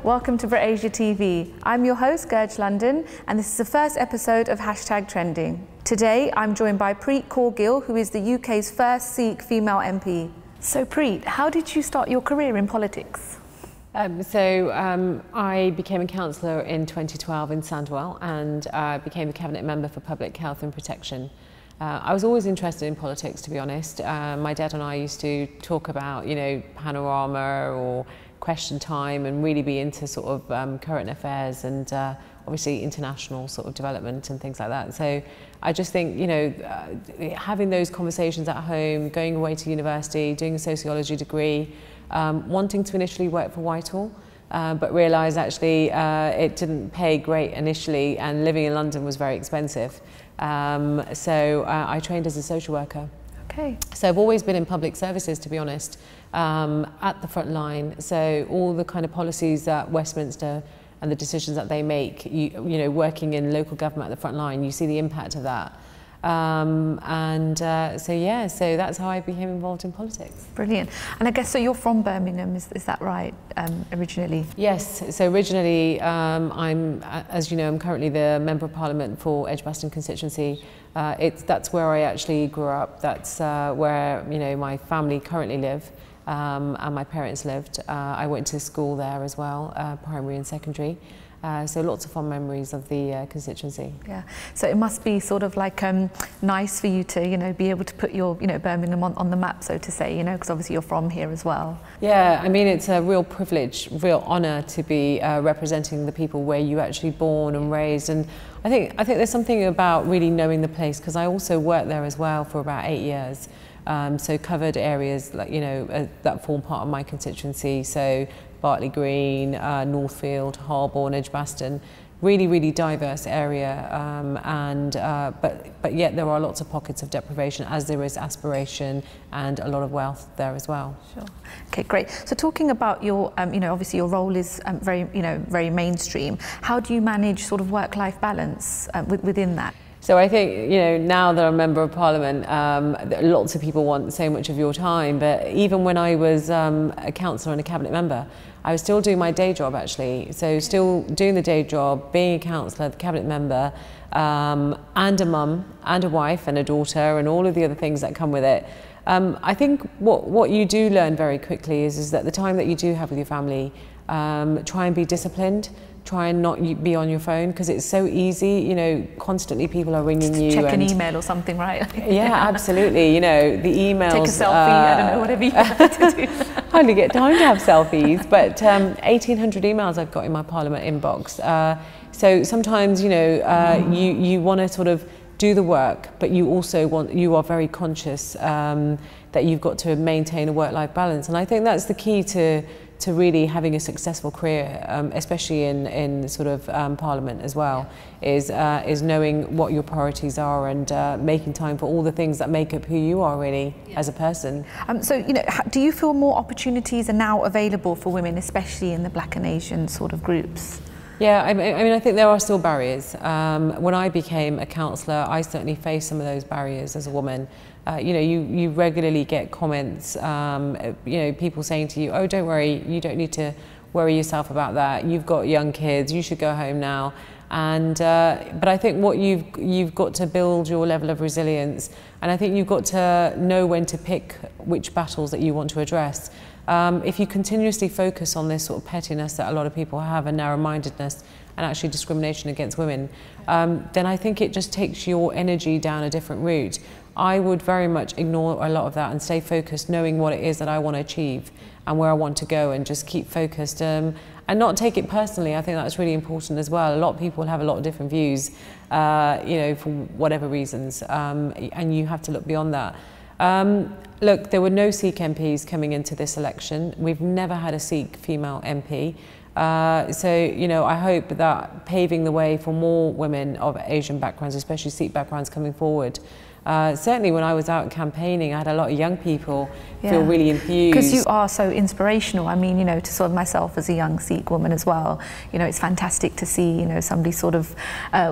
welcome to BritAsia TV. I'm your host, Gurj London, and this is the first episode of #Trending. Today, I'm joined by Preet Kaur Gill, who is the UK's first Sikh female MP. So Preet, how did you start your career in politics? I became a councillor in 2012 in Sandwell and became a cabinet member for public health and protection. I was always interested in politics, to be honest. My dad and I used to talk about, Panorama or Question Time and really be into sort of current affairs and obviously international sort of development and things like that. So I just think, having those conversations at home, going away to university, doing a sociology degree, wanting to initially work for Whitehall, but realised actually it didn't pay great initially and living in London was very expensive. So I trained as a social worker. Okay. So I've always been in public services, to be honest, at the front line. So all the kind of policies that Westminster and the decisions that they make, working in local government at the front line, you see the impact of that. So that's how I became involved in politics. Brilliant. And I guess, so you're from Birmingham, is that right, originally? Yes, so originally as you know, I'm currently the Member of Parliament for Edgbaston constituency. That's where I actually grew up. That's where, my family currently live and my parents lived. I went to school there as well, primary and secondary. So lots of fond memories of the constituency. Yeah, so it must be sort of like nice for you to, be able to put your, Birmingham on the map, so to say, because obviously you're from here as well. Yeah, I mean, it's a real privilege, real honour to be representing the people where you actually born and raised. And I think there's something about really knowing the place, because I also worked there as well for about 8 years. So covered areas like, that form part of my constituency. So Bartley Green, Northfield, Harborne, Edgbaston, really diverse area, but yet there are lots of pockets of deprivation, as there is aspiration and a lot of wealth there as well. Sure. Okay, great. So talking about your, obviously your role is very mainstream. How do you manage sort of work-life balance within that? So I think, now that I'm a Member of Parliament, lots of people want so much of your time, but even when I was a councillor and a cabinet member, I was still doing my day job actually. So still doing the day job, being a councillor, the cabinet member, and a mum, and a wife, and a daughter, and all of the other things that come with it. I think what you do learn very quickly is that the time that you do have with your family, try and be disciplined. Try and not be on your phone, because it's so easy, constantly people are ringing you. Check an email or something, right? Yeah, absolutely, the emails. Take a selfie, I don't know, whatever you have to do. Hardly get time to have selfies, but 1,800 emails I've got in my Parliament inbox. So sometimes, you want to sort of do the work, but you are very conscious that you've got to maintain a work-life balance. And I think that's the key to really having a successful career, especially in sort of Parliament as well, is knowing what your priorities are and making time for all the things that make up who you are really as a person. So, do you feel more opportunities are now available for women, especially in the Black and Asian sort of groups? Yeah, I mean, I think there are still barriers. When I became a councillor, I certainly faced some of those barriers as a woman. You regularly get comments, people saying to you, oh, don't worry, you don't need to worry yourself about that. You've got young kids, you should go home now. And but I think what you've got to build your level of resilience, and I think you've got to know when to pick which battles that you want to address. If you continuously focus on this sort of pettiness that a lot of people have, and narrow-mindedness, and actually discrimination against women, then I think it just takes your energy down a different route. I would very much ignore a lot of that and stay focused, knowing what it is that I want to achieve and where I want to go, and just keep focused and not take it personally. I think that's really important as well. A lot of people have a lot of different views, for whatever reasons, and you have to look beyond that. Look, there were no Sikh MPs coming into this election. We've never had a Sikh female MP. I hope that paving the way for more women of Asian backgrounds, especially Sikh backgrounds, coming forward, Certainly when I was out campaigning, I had a lot of young people feel really enthused. Because you are so inspirational. I mean, you know, to sort of myself as a young Sikh woman as well, you know, it's fantastic to see, you know, somebody sort of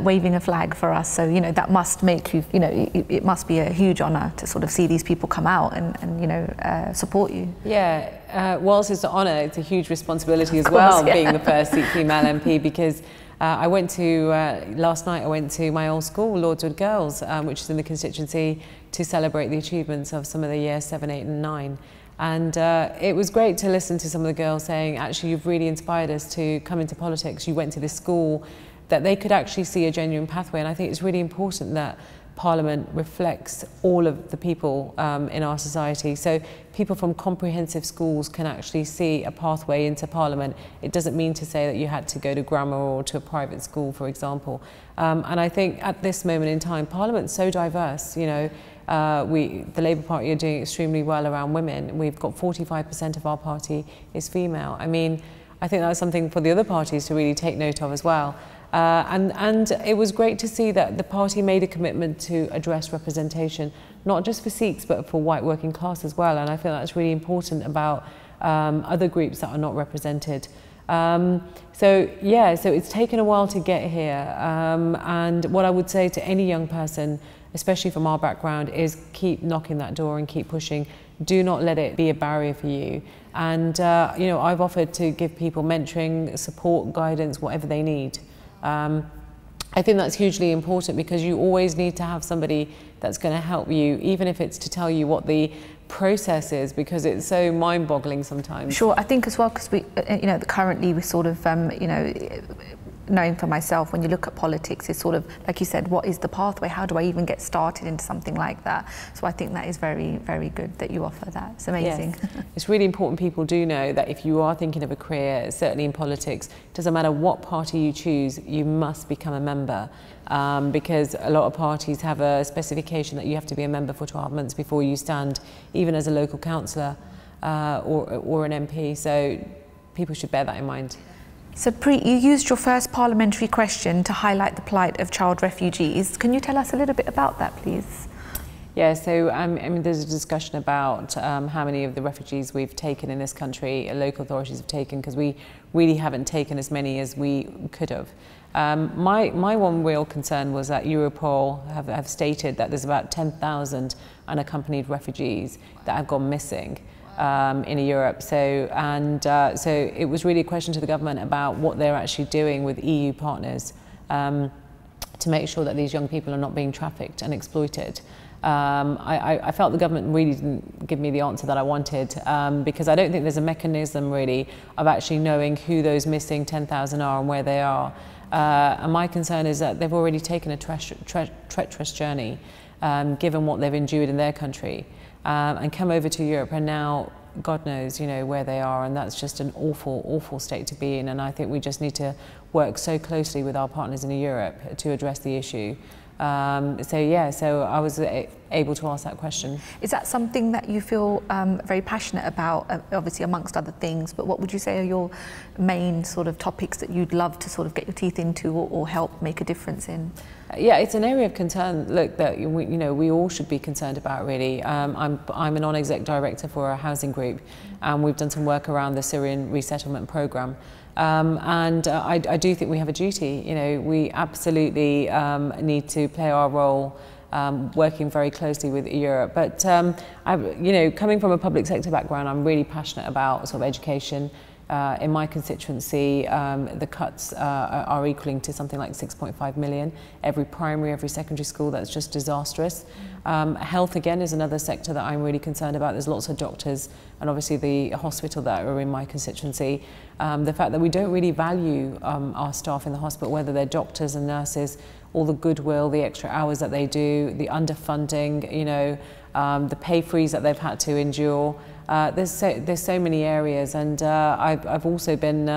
waving a flag for us. So, you know, that must make you, you know, it must be a huge honour to sort of see these people come out and you know, support you. Yeah, whilst it's an honour, it's a huge responsibility as well, being the first Sikh female MP, because I went to, last night I went to my old school, Lordswood Girls, which is in the constituency, to celebrate the achievements of some of the years 7, 8 and 9. And it was great to listen to some of the girls saying, actually, you've really inspired us to come into politics. You went to this school, that they could actually see a genuine pathway. And I think it's really important that Parliament reflects all of the people in our society. So people from comprehensive schools can actually see a pathway into Parliament. It doesn't mean to say that you had to go to grammar or to a private school, for example. And I think at this moment in time, Parliament's so diverse. You know, the Labour Party are doing extremely well around women. We've got 45% of our party is female. I mean, I think that's something for the other parties to really take note of as well. And it was great to see that the party made a commitment to address representation, not just for Sikhs, but for white working class as well. And I feel that's really important about other groups that are not represented. So it's taken a while to get here. And what I would say to any young person, especially from our background, is keep knocking that door and keep pushing. Do not let it be a barrier for you. And, you know, I've offered to give people mentoring, support, guidance, whatever they need. I think that's hugely important, because you always need to have somebody that's going to help you, even if it's to tell you what the process is, because it's so mind-boggling sometimes. Sure, I think as well, because we, you know, currently we sort of, you know, knowing for myself, when you look at politics, it's sort of, like you said, what is the pathway? How do I even get started into something like that? So I think that is very, very good that you offer that. It's amazing. Yes. It's really important people do know that if you are thinking of a career, certainly in politics, it doesn't matter what party you choose, you must become a member. Because a lot of parties have a specification that you have to be a member for 12 months before you stand, even as a local councillor or an MP. So people should bear that in mind. So Preet, you used your first parliamentary question to highlight the plight of child refugees. Can you tell us a little bit about that, please? Yeah, so I mean, there's a discussion about how many of the refugees we've taken in this country, local authorities have taken, because we really haven't taken as many as we could have. My one real concern was that Europol have stated that there's about 10,000 unaccompanied refugees that have gone missing in Europe. So it was really a question to the government about what they're actually doing with EU partners to make sure that these young people are not being trafficked and exploited. I felt the government really didn't give me the answer that I wanted, because I don't think there's a mechanism really of actually knowing who those missing 10,000 are and where they are. And my concern is that they've already taken a treacherous journey, given what they've endured in their country, and come over to Europe, and now God knows, you know, where they are, and that's just an awful, awful state to be in. And I think we just need to work so closely with our partners in Europe to address the issue. So I was able to ask that question. Is that something that you feel very passionate about, obviously amongst other things, but what would you say are your main sort of topics that you'd love to sort of get your teeth into or help make a difference in? Yeah, it's an area of concern, look, that we all should be concerned about, really. I'm a non-exec director for a housing group, and we've done some work around the Syrian resettlement programme. I do think we have a duty. You know, we absolutely need to play our role, working very closely with Europe. But coming from a public sector background, I'm really passionate about sort of education. In my constituency, the cuts are equaling to something like 6.5 million. Every primary, every secondary school, that's just disastrous. Health, again, is another sector that I'm really concerned about. There's lots of doctors, and obviously the hospital that are in my constituency. The fact that we don't really value our staff in the hospital, whether they're doctors and nurses, all the goodwill, the extra hours that they do, the underfunding, you know, the pay freeze that they've had to endure. There's so many areas, and I've also been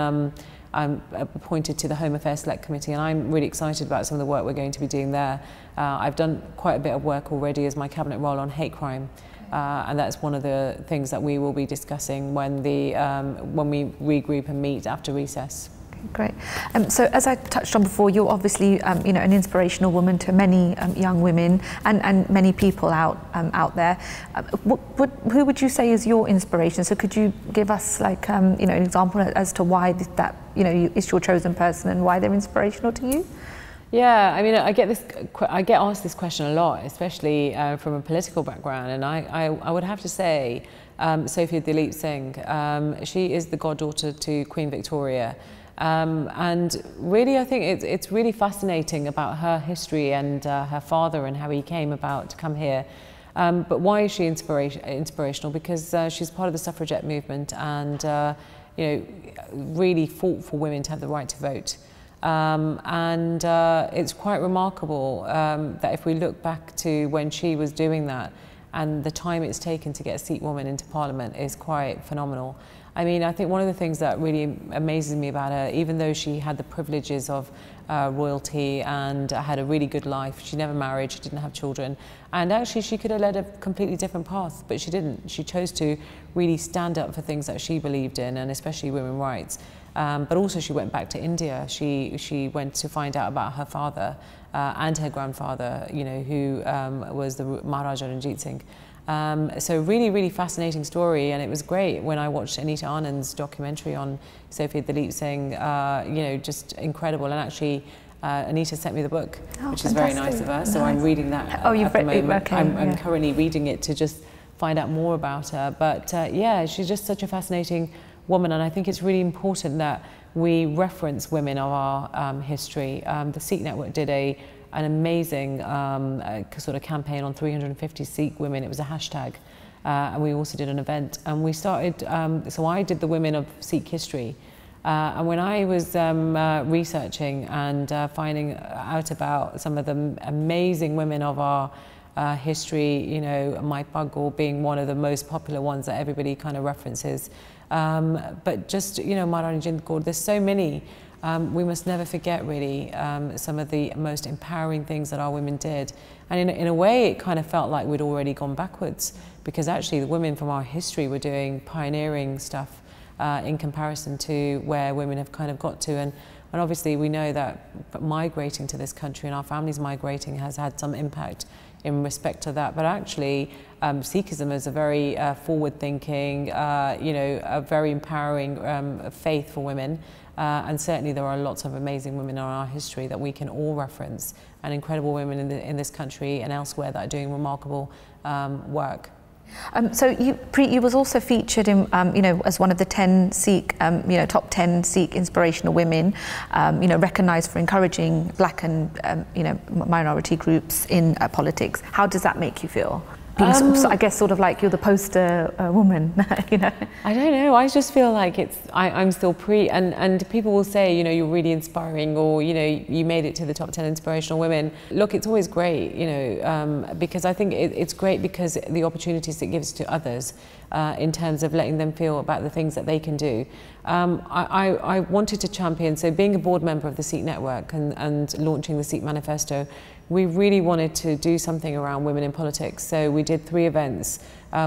I'm appointed to the Home Affairs Select Committee, and I'm really excited about some of the work we're going to be doing there. I've done quite a bit of work already as my cabinet role on hate crime, and that's one of the things that we will be discussing when we regroup and meet after recess. Great. So as I touched on before, you're obviously you know, an inspirational woman to many young women and many people out there. Who would you say is your inspiration? So could you give us like you know, an example as to why that you know is your chosen person and why they're inspirational to you? Yeah, I mean, I get asked this question a lot, especially from a political background, and I would have to say Sophia Dilip Singh. She is the goddaughter to Queen Victoria. And really, I think it's really fascinating about her history and her father and how he came about to come here. But why is she inspirational? Because she's part of the suffragette movement and you know, really fought for women to have the right to vote. And it's quite remarkable that if we look back to when she was doing that, and the time it's taken to get a Sikh woman into Parliament is quite phenomenal. I mean, I think one of the things that really amazes me about her, even though she had the privileges of royalty and had a really good life, she never married, she didn't have children, and actually she could have led a completely different path, but she didn't. She chose to really stand up for things that she believed in, and especially women's rights. But also she went back to India. She went to find out about her father and her grandfather, you know, who was the Maharaja Ranjit Singh. So really, really fascinating story, and it was great when I watched Anita Anand's documentary on Sophia Dilip Singh, you know, just incredible. And actually, Anita sent me the book, which is very nice of her. So I'm reading that at the moment. Okay, I'm currently reading it to just find out more about her. But yeah, she's just such a fascinating woman, and I think it's really important that we reference women of our history. The Sikh Network did an amazing sort of campaign on 350 Sikh women. It was a hashtag, and we also did an event. And we started, so I did the women of Sikh history. And when I was researching and finding out about some of the amazing women of our history, you know, Mai Paggo being one of the most popular ones that everybody kind of references. But just, you know, Maharani Jind Kaur, there's so many. We must never forget, really, some of the most empowering things that our women did. And in a way, it kind of felt like we'd already gone backwards, because actually the women from our history were doing pioneering stuff in comparison to where women have kind of got to. And obviously we know that migrating to this country and our families migrating has had some impact in respect to that. But actually, Sikhism is a very forward-thinking, you know, a very empowering faith for women. And certainly there are lots of amazing women in our history that we can all reference, and incredible women in this country and elsewhere that are doing remarkable work. So Preet, you was also featured in, you know, as one of the 10 Sikh, you know, top 10 Sikh inspirational women, you know, recognised for encouraging black and, you know, minority groups in politics. How does that make you feel? I guess sort of like you're the poster woman, you know? I don't know, I just feel like I'm still Preet, and people will say, you know, you're really inspiring, or, you know, you made it to the top 10 inspirational women. Look, it's always great, you know, because I think it's great because the opportunities it gives to others in terms of letting them feel about the things that they can do. I wanted to champion, so being a board member of the Sikh Network and launching the Sikh Manifesto, we really wanted to do something around women in politics. So we did 3 events.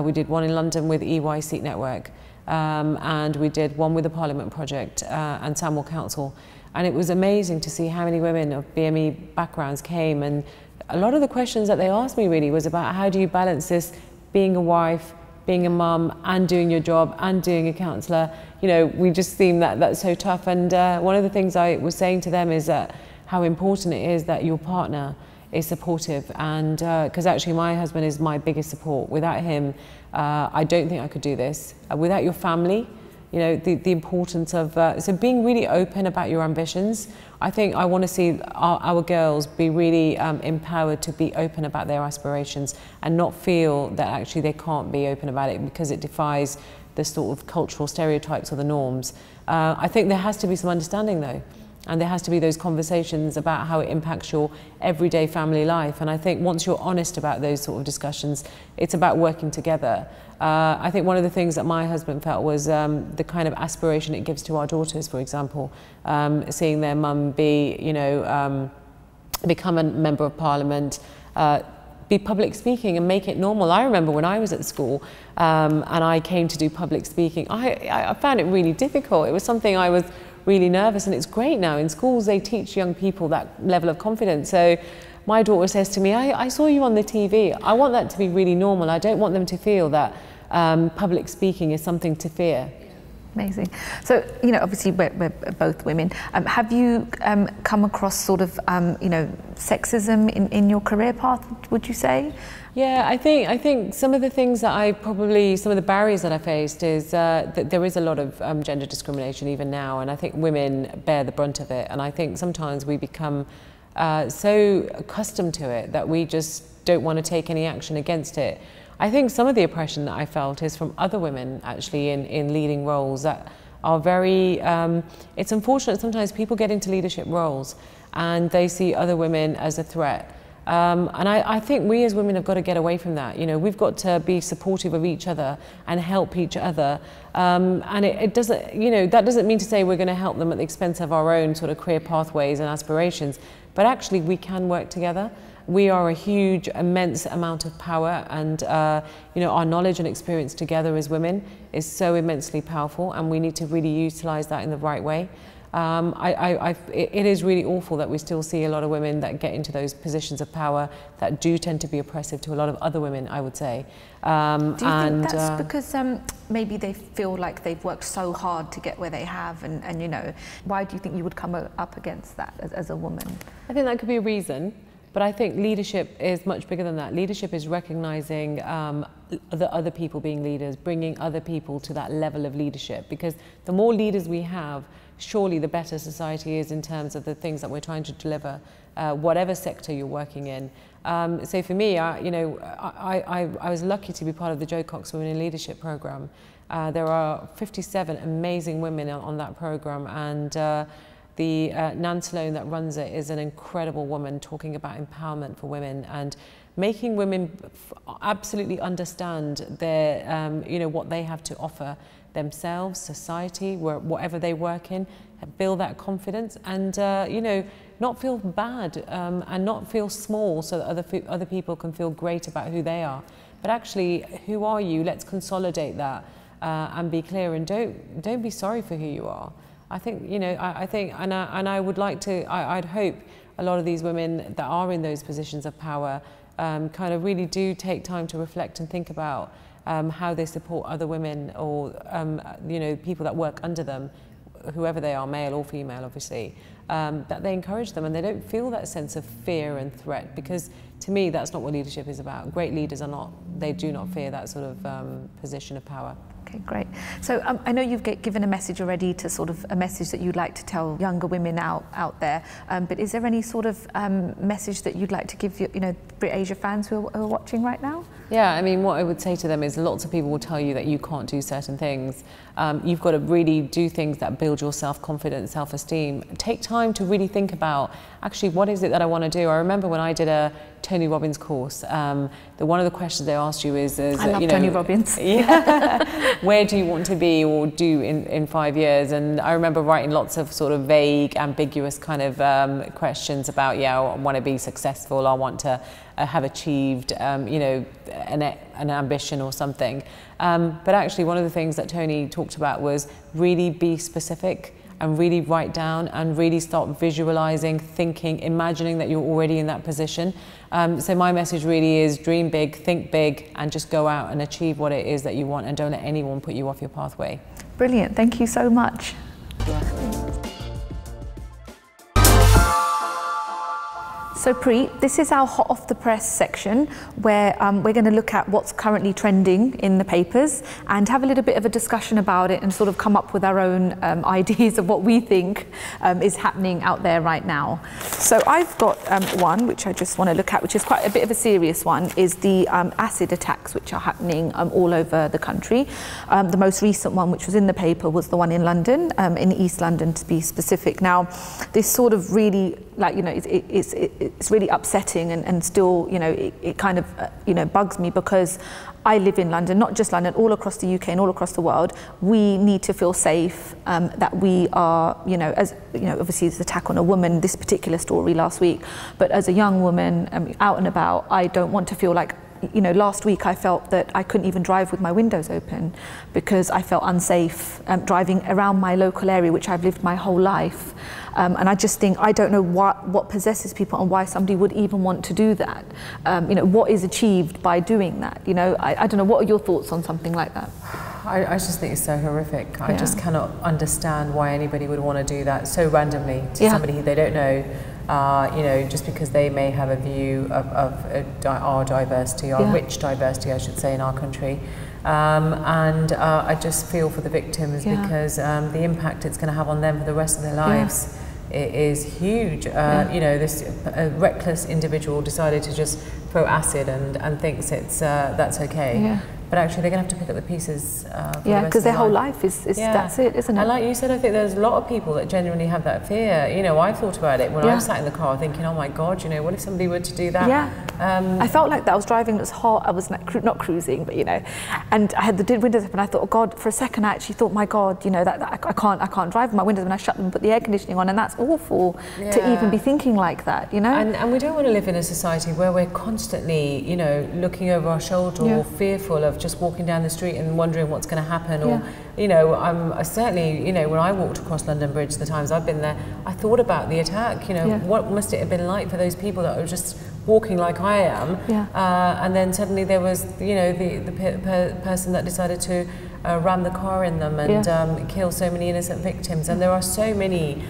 We did one in London with EY Sikh Network, and we did one with the Parliament Project and Samuel Council. And it was amazing to see how many women of BME backgrounds came. And a lot of the questions that they asked me really was about how do you balance this, being a wife, being a mum, and doing your job, and doing a councillor. You know, we just seemed that that's so tough. And one of the things I was saying to them is that how important it is that your partner is supportive, and because actually my husband is my biggest support. Without him, I don't think I could do this. Without your family, you know, the importance of, so being really open about your ambitions. I think I want to see our girls be really empowered to be open about their aspirations and not feel that actually they can't be open about it because it defies the sort of cultural stereotypes or the norms. I think there has to be some understanding though. And there has to be those conversations about how it impacts your everyday family life. And I think once you're honest about those sort of discussions, it's about working together. I think one of the things that my husband felt was the kind of aspiration it gives to our daughters, for example, seeing their mum be, you know, become a member of parliament, be public speaking and make it normal. I remember when I was at school and I came to do public speaking, I found it really difficult. It was something I was really nervous. And it's great now. In schools, they teach young people that level of confidence. So my daughter says to me, I saw you on the TV. I want that to be really normal. I don't want them to feel that public speaking is something to fear. Amazing. So, you know, obviously we're both women. Have you come across sort of, you know, sexism in your career path, would you say? Yeah, I think some of the things that some of the barriers that I faced is that there is a lot of gender discrimination even now, and I think women bear the brunt of it. And I think sometimes we become so accustomed to it that we just don't want to take any action against it. I think some of the oppression that I felt is from other women actually in leading roles that are very, it's unfortunate sometimes people get into leadership roles and they see other women as a threat. And I think we as women have got to get away from that. You know, we've got to be supportive of each other and help each other. And it doesn't, you know, that doesn't mean to say we're going to help them at the expense of our own sort of career pathways and aspirations, but actually we can work together. We are a huge, immense amount of power, and you know, our knowledge and experience together as women is so immensely powerful, and we need to really utilise that in the right way. It is really awful that we still see a lot of women that get into those positions of power that do tend to be oppressive to a lot of other women, I would say. Do you think that's because maybe they feel like they've worked so hard to get where they have, and you know, why do you think you would come up against that as a woman? I think that could be a reason. But I think leadership is much bigger than that. Leadership is recognising the other people being leaders, bringing other people to that level of leadership. Because the more leaders we have, surely the better society is in terms of the things that we're trying to deliver, whatever sector you're working in. So for me, you know, I was lucky to be part of the Jo Cox Women in Leadership programme. There are 57 amazing women on that programme, and the Nan Sloan that runs it is an incredible woman talking about empowerment for women and making women absolutely understand their, you know, what they have to offer themselves, society, whatever they work in, build that confidence and, you know, not feel bad and not feel small so that other people can feel great about who they are. But actually, who are you? Let's consolidate that and be clear, and don't be sorry for who you are. I think, you know, I think, and I would like to, I'd hope a lot of these women that are in those positions of power kind of really do take time to reflect and think about how they support other women or, you know, people that work under them, whoever they are, male or female, obviously, that they encourage them and they don't feel that sense of fear and threat, because to me, that's not what leadership is about. Great leaders are not, they do not fear that sort of position of power. Okay, great. So I know you've given a message already, to sort of a message that you'd like to tell younger women out there, but is there any sort of message that you'd like to give you know, BritAsia fans who are watching right now? Yeah, I mean, what I would say to them is lots of people will tell you that you can't do certain things. You've got to really do things that build your self-confidence, self-esteem. Take time to really think about, actually, what is it that I want to do? I remember when I did a Tony Robbins course, one of the questions they asked you is I love, you know, Tony Robbins. Yeah, where do you want to be or do in 5 years? And I remember writing lots of sort of vague, ambiguous kind of questions about, yeah, I want to be successful, I want to have achieved, you know, an ambition or something. But actually, one of the things that Tony talked about was really be specific and really write down and really start visualizing, thinking, imagining that you're already in that position. So my message really is dream big, think big, and just go out and achieve what it is that you want, and don't let anyone put you off your pathway. Brilliant, thank you so much. So Preet, this is our hot off the press section where we're going to look at what's currently trending in the papers and have a little bit of a discussion about it and sort of come up with our own ideas of what we think is happening out there right now. So I've got one which I just want to look at, which is quite a bit of a serious one, is the acid attacks which are happening all over the country. The most recent one, which was in the paper, was the one in London, in East London to be specific. Now, this sort of really, like, you know, it's really upsetting and still, you know, it kind of, you know, bugs me, because I live in London, not just London, all across the UK and all across the world. We need to feel safe, that we are, you know, as, you know, obviously it's an attack on a woman, this particular story last week, but as a young woman out and about, I don't want to feel like you know, last week I felt that I couldn't even drive with my windows open because I felt unsafe driving around my local area, which I've lived my whole life. And I just think, I don't know what possesses people and why somebody would even want to do that. You know, what is achieved by doing that? You know, I don't know, what are your thoughts on something like that? I just think it's so horrific. I just cannot understand why anybody would want to do that so randomly to somebody who they don't know. You know, just because they may have a view of our diversity, our rich diversity, I should say, in our country. I just feel for the victims because the impact it's going to have on them for the rest of their lives is huge. You know, this reckless individual decided to just throw acid and thinks it's that's okay. But actually they're going to have to pick up the pieces because their whole life is that's it, isn't it? And like you said, I think there's a lot of people that genuinely have that fear. You know, I thought about it when I was sat in the car thinking, oh my God, you know, what if somebody were to do that? I felt like that. I was driving, it was hot, I was not cruising, but you know, and I had the windows up and I thought, oh God, for a second I actually thought, my God, you know, that I can't drive with my windows when I shut them and put the air conditioning on, and that's awful to even be thinking like that, you know? And we don't want to live in a society where we're constantly, you know, looking over our shoulder or fearful of just walking down the street and wondering what's going to happen, or you know, I certainly, you know, when I walked across London Bridge, the times I've been there, I thought about the attack. You know, what must it have been like for those people that were just walking like I am, and then suddenly there was, you know, the person that decided to ram the car in them and kill so many innocent victims. And there are so many,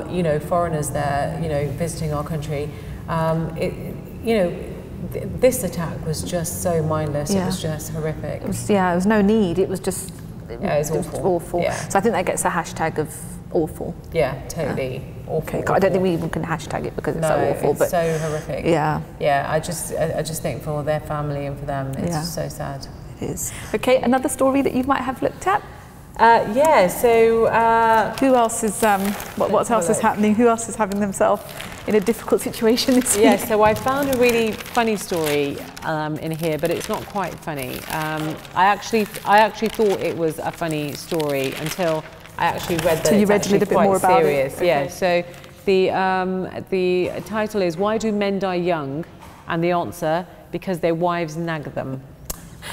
you know, foreigners there, you know, visiting our country. You know, this attack was just so mindless. It was just horrific. There was no need. It was just it was awful. So I think that gets a hashtag of awful. Yeah, totally. Awful. Okay, I don't think we even can hashtag it because it's so awful. It's so horrific. Yeah. I just think for their family and for them, it's just so sad. It is. Okay, another story that you might have looked at. So who else is what else is happening? Who else is having themselves in a difficult situation this week? So I found a really funny story in here, but it's not quite funny. I actually thought it was a funny story until I actually read that it's actually quite serious. Okay. So the title is "Why Do Men Die Young?" and the answer: because their wives nag them.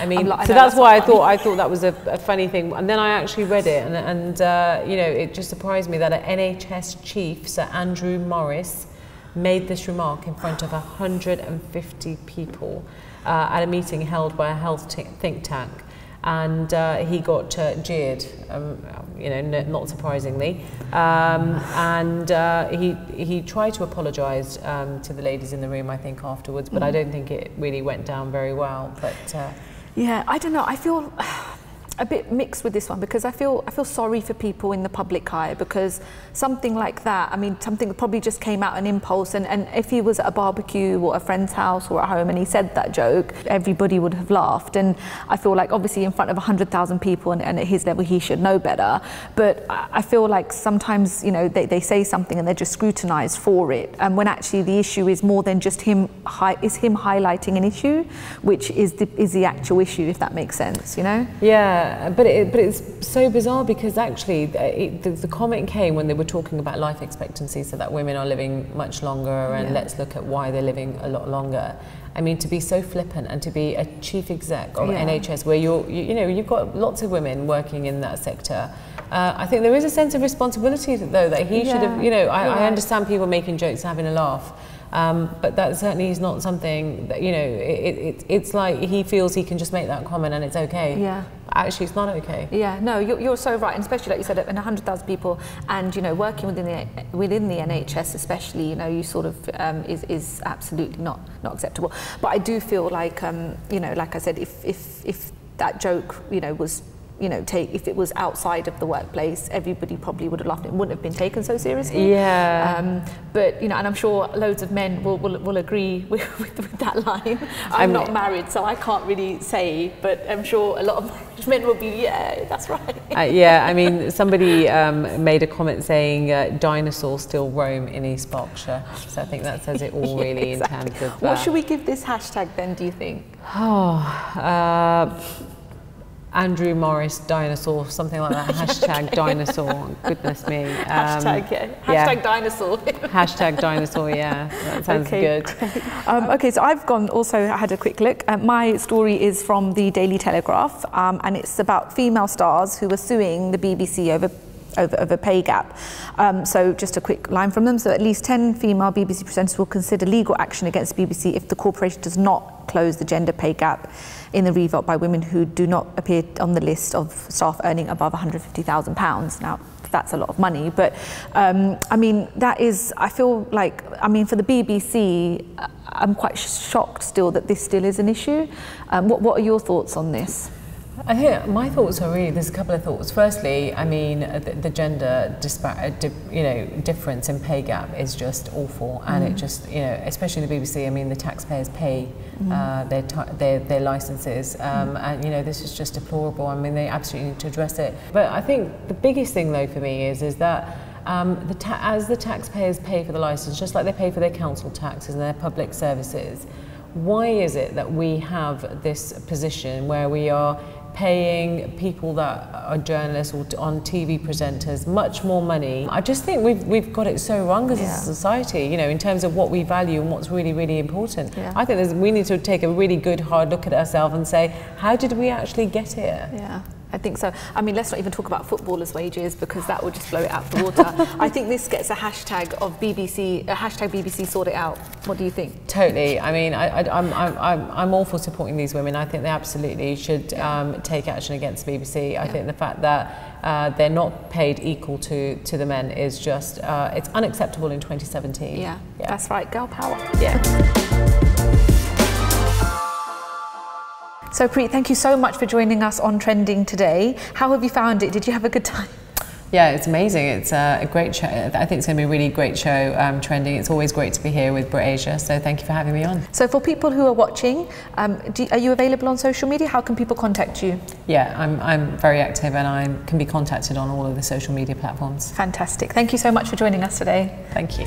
I mean, so that's why I thought that was a funny thing. And then I actually read it, and you know, it just surprised me that an NHS chief, Sir Andrew Morris, made this remark in front of 150 people at a meeting held by a health think tank, and he got jeered, you know, not surprisingly, and he tried to apologise to the ladies in the room, I think, afterwards, but I don't think it really went down very well. But yeah, I don't know. I feel a bit mixed with this one because I feel sorry for people in the public eye, because something like that, I mean, something that probably just came out an impulse, and if he was at a barbecue or a friend's house or at home and he said that joke, everybody would have laughed. And I feel like obviously in front of 100,000 people and at his level he should know better, but I feel like sometimes, you know, they say something and they're just scrutinised for it, and when actually the issue is more than just him highlighting an issue, which is the actual issue, if that makes sense, you know? Yeah. But it's so bizarre because actually the comment came when they were talking about life expectancy, so that women are living much longer, and let's look at why they're living a lot longer. I mean, to be so flippant and to be a chief exec of NHS where you know, you've got lots of women working in that sector. I think there is a sense of responsibility though that he should have, you know, I understand people making jokes, having a laugh. But that certainly is not something that, you know, it's like he feels he can just make that comment and it's okay. Yeah. Actually, it's not okay. Yeah, no, you're so right, and especially like you said, in 100,000 people, and you know, working within the NHS, especially, you know, you sort of is absolutely not acceptable. But I do feel like, you know, like I said, if that joke, you know, was, you know, if it was outside of the workplace, everybody probably would have laughed. It wouldn't have been taken so seriously. Yeah. But you know, and I'm sure loads of men will agree with that line. I'm not married, so I can't really say, but I'm sure a lot of men will be, yeah, that's right. Yeah, I mean, somebody made a comment saying dinosaurs still roam in East Berkshire. So I think that says it all really in terms of that. What should we give this hashtag then, do you think? Andrew Morris dinosaur, something like that. Hashtag dinosaur. Goodness me. Hashtag, yeah. Hashtag dinosaur. Hashtag dinosaur, yeah. That sounds good. Okay, so I've also had a quick look. My story is from the Daily Telegraph, and it's about female stars who are suing the BBC over pay gap. So just a quick line from them. So at least 10 female BBC presenters will consider legal action against the BBC if the corporation does not close the gender pay gap in the revolt by women who do not appear on the list of staff earning above £150,000. Now, that's a lot of money, but I mean, that is, I feel like, I mean, for the BBC, I'm quite shocked still that this still is an issue. What are your thoughts on this? I think my thoughts are really, there's a couple of thoughts. Firstly, I mean, the gender difference in pay gap is just awful, and it just, especially the BBC. I mean, the taxpayers pay their licenses, and this is just deplorable. I mean, they absolutely need to address it. But I think the biggest thing, though, for me is that as the taxpayers pay for the license, just like they pay for their council taxes and their public services, why is it that we have this position where we are paying people that are journalists or on TV presenters much more money? I just think we've got it so wrong as a society, in terms of what we value and what's really, really important. Yeah. I think we need to take a really good hard look at ourselves and say, how did we actually get here? Yeah. I think so. I mean, let's not even talk about footballers' wages, because that would just blow it out of the water. I think this gets a hashtag of BBC, hashtag BBC sort it out. What do you think? Totally. I mean, I'm all for supporting these women. I think they absolutely should take action against the BBC. I think the fact that they're not paid equal to the men is just, it's unacceptable in 2017. Yeah, that's right. Girl power. Yeah. So Preet, thank you so much for joining us on Trending today. How have you found it? Did you have a good time? Yeah, it's amazing. It's a great show. I think it's going to be a really great show, Trending. It's always great to be here with BritAsia, so thank you for having me on. So for people who are watching, are you available on social media? How can people contact you? Yeah, I'm very active, and I can be contacted on all of the social media platforms. Fantastic. Thank you so much for joining us today. Thank you.